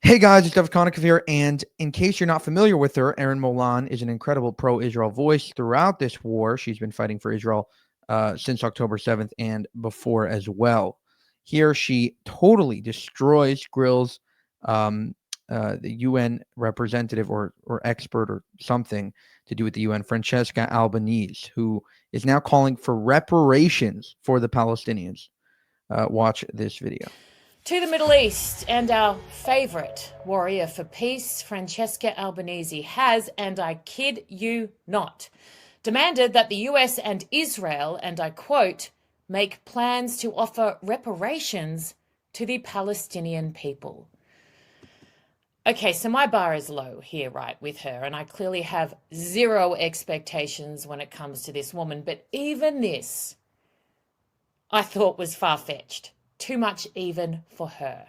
Hey guys, it's Dev Konikov here, and in case you're not familiar with her, Erin Molan is an incredible pro-Israel voice throughout this war. She's been fighting for Israel since October 7th and before as well. Here, she totally destroys, grills the UN representative or expert or something to do with the UN, Francesca Albanese, who is now calling for reparations for the Palestinians. Watch this video. To the Middle East, and our favourite warrior for peace, Francesca Albanese, has, and I kid you not, demanded that the US and Israel, and I quote, make plans to offer reparations to the Palestinian people. Okay, so my bar is low here, right, with her, and I clearly have zero expectations when it comes to this woman, but even this I thought was far-fetched. Too much even for her.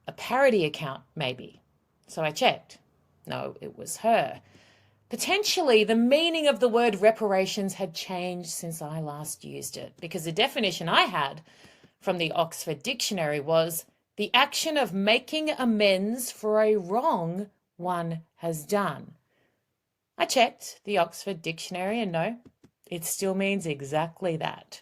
A parody account, maybe. So I checked. No, it was her. Potentially, the meaning of the word reparations had changed since I last used it, because the definition I had from the Oxford Dictionary was the action of making amends for a wrong one has done. I checked the Oxford Dictionary, and no, it still means exactly that.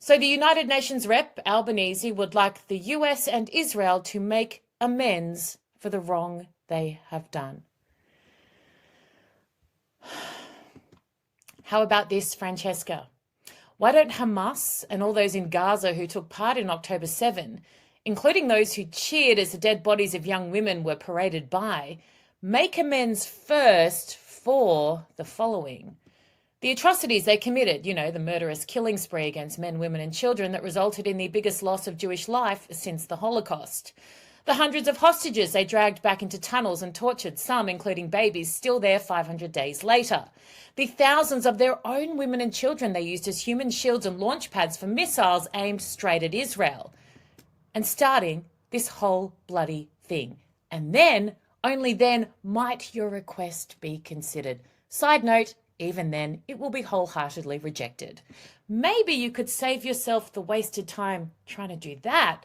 So the United Nations rep, Albanese, would like the US and Israel to make amends for the wrong they have done. How about this, Francesca? Why don't Hamas and all those in Gaza who took part in October 7, including those who cheered as the dead bodies of young women were paraded by, make amends first for the following? The atrocities they committed, the murderous killing spree against men, women and children that resulted in the biggest loss of Jewish life since the Holocaust. The hundreds of hostages they dragged back into tunnels and tortured, some, including babies, still there 500 days later. The thousands of their own women and children they used as human shields and launch pads for missiles aimed straight at Israel. And starting this whole bloody thing. And then, only then, might your request be considered. Side note, even then, it will be wholeheartedly rejected. Maybe you could save yourself the wasted time trying to do that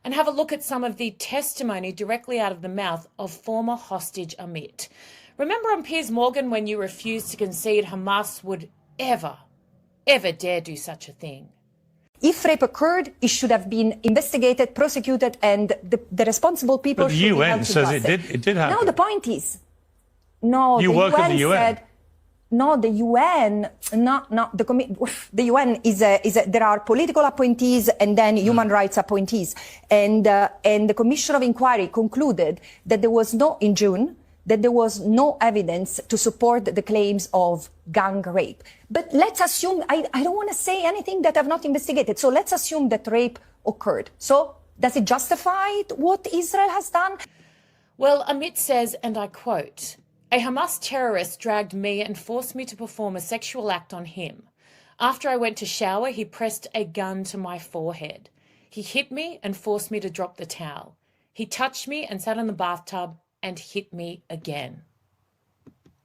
and have a look at some of the testimony directly out of the mouth of former hostage Amit. Remember on Piers Morgan when you refused to concede Hamas would ever dare do such a thing? If rape occurred, it should have been investigated, prosecuted, and the responsible people should be held to justice. But the UN says it did happen. No, the point is, no, you work at the UN. No, the UN, the UN is there are political appointees and then human rights appointees. And the Commission of Inquiry concluded that in June, that there was no evidence to support the claims of gang rape. But let's assume, I don't want to say anything that I've not investigated. So let's assume that rape occurred. So does it justify what Israel has done? Well, Amit says, and I quote, a Hamas terrorist dragged me and forced me to perform a sexual act on him. After I went to shower, he pressed a gun to my forehead. He hit me and forced me to drop the towel. He touched me and sat in the bathtub and hit me again.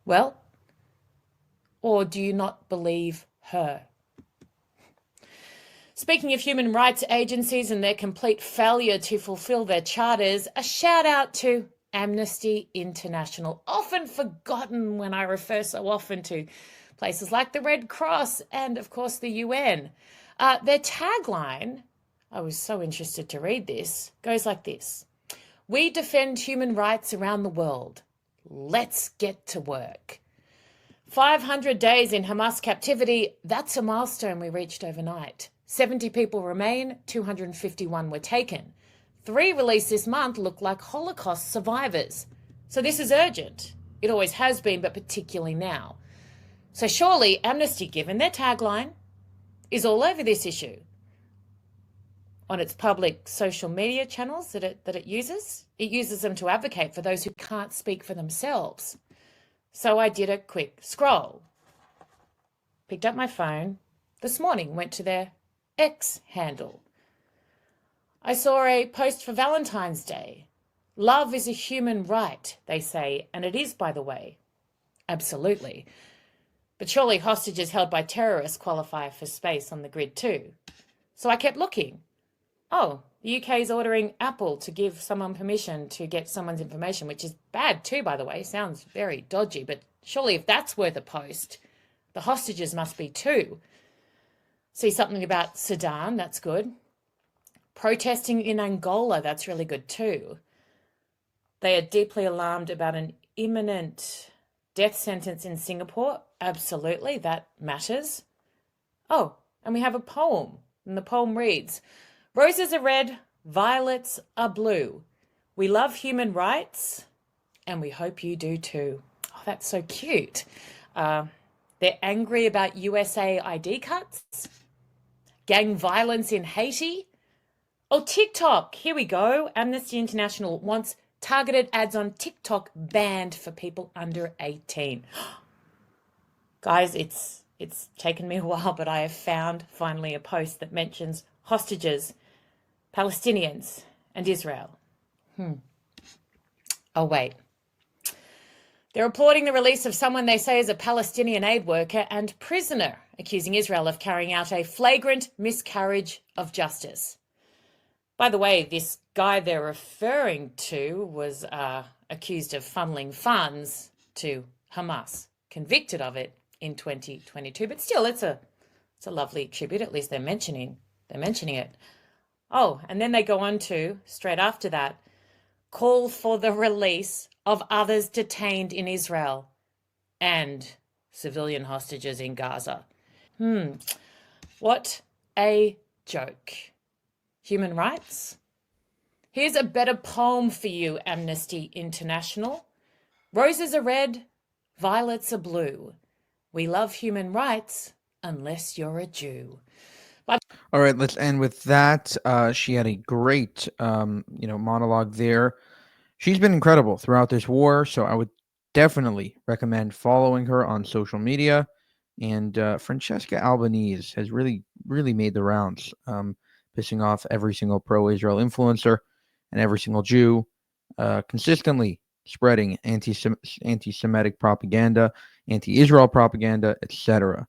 Well, or do you not believe her? Speaking of human rights agencies and their complete failure to fulfill their charters, a shout out to Amnesty International, often forgotten when I refer so often to places like the Red Cross and, of course, the UN. Their tagline, I was so interested to read this, goes like this. We defend human rights around the world. Let's get to work. 500 days in Hamas captivity, that's a milestone we reached overnight. 70 people remain, 251 were taken. 3 released this month look like Holocaust survivors. So this is urgent. It always has been, but particularly now. So surely Amnesty, given their tagline, is all over this issue. On its public social media channels that it uses them to advocate for those who can't speak for themselves. So I did a quick scroll. Picked up my phone this morning, went to their X handle. I saw a post for Valentine's Day. Love is a human right, they say, and it is, by the way. Absolutely. But surely hostages held by terrorists qualify for space on the grid too. So I kept looking. Oh, The UK is ordering Apple to give someone permission to get someone's information, which is bad too, by the way. Sounds very dodgy, but surely if that's worth a post, the hostages must be too. See something about Sudan, that's good. Protesting in Angola, that's really good too. They are deeply alarmed about an imminent death sentence in Singapore. Absolutely, that matters. Oh, and we have a poem, and the poem reads, "Roses are red, violets are blue. We love human rights, and we hope you do too." Oh, that's so cute. They're angry about USA ID cuts, gang violence in Haiti. Oh, TikTok, here we go. Amnesty International wants targeted ads on TikTok banned for people under 18. Guys, it's taken me a while, but I have found finally a post that mentions hostages, Palestinians, and Israel. Oh, wait. They're applauding the release of someone they say is a Palestinian aid worker and prisoner, accusing Israel of carrying out a flagrant miscarriage of justice. By the way, this guy they're referring to was accused of funneling funds to Hamas, convicted of it in 2022. But still, it's a lovely tribute. At least they're mentioning it. Oh, and then they go on to, straight after that, call for the release of others detained in Israel and civilian hostages in Gaza. What a joke. Human rights? Here's a better poem for you, Amnesty International. Roses are red, violets are blue. We love human rights unless you're a Jew. All right, let's end with that. She had a great, monologue there. She's been incredible throughout this war, so I would definitely recommend following her on social media. And Francesca Albanese has really, really made the rounds, pissing off every single pro-Israel influencer and every single Jew, consistently spreading anti-Semitic propaganda, anti-Israel propaganda, etc.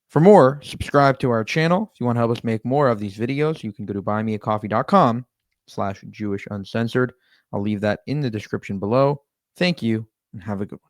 For more, subscribe to our channel. If you want to help us make more of these videos, you can go to buymeacoffee.com/JewishUncensored. I'll leave that in the description below. Thank you, and have a good one.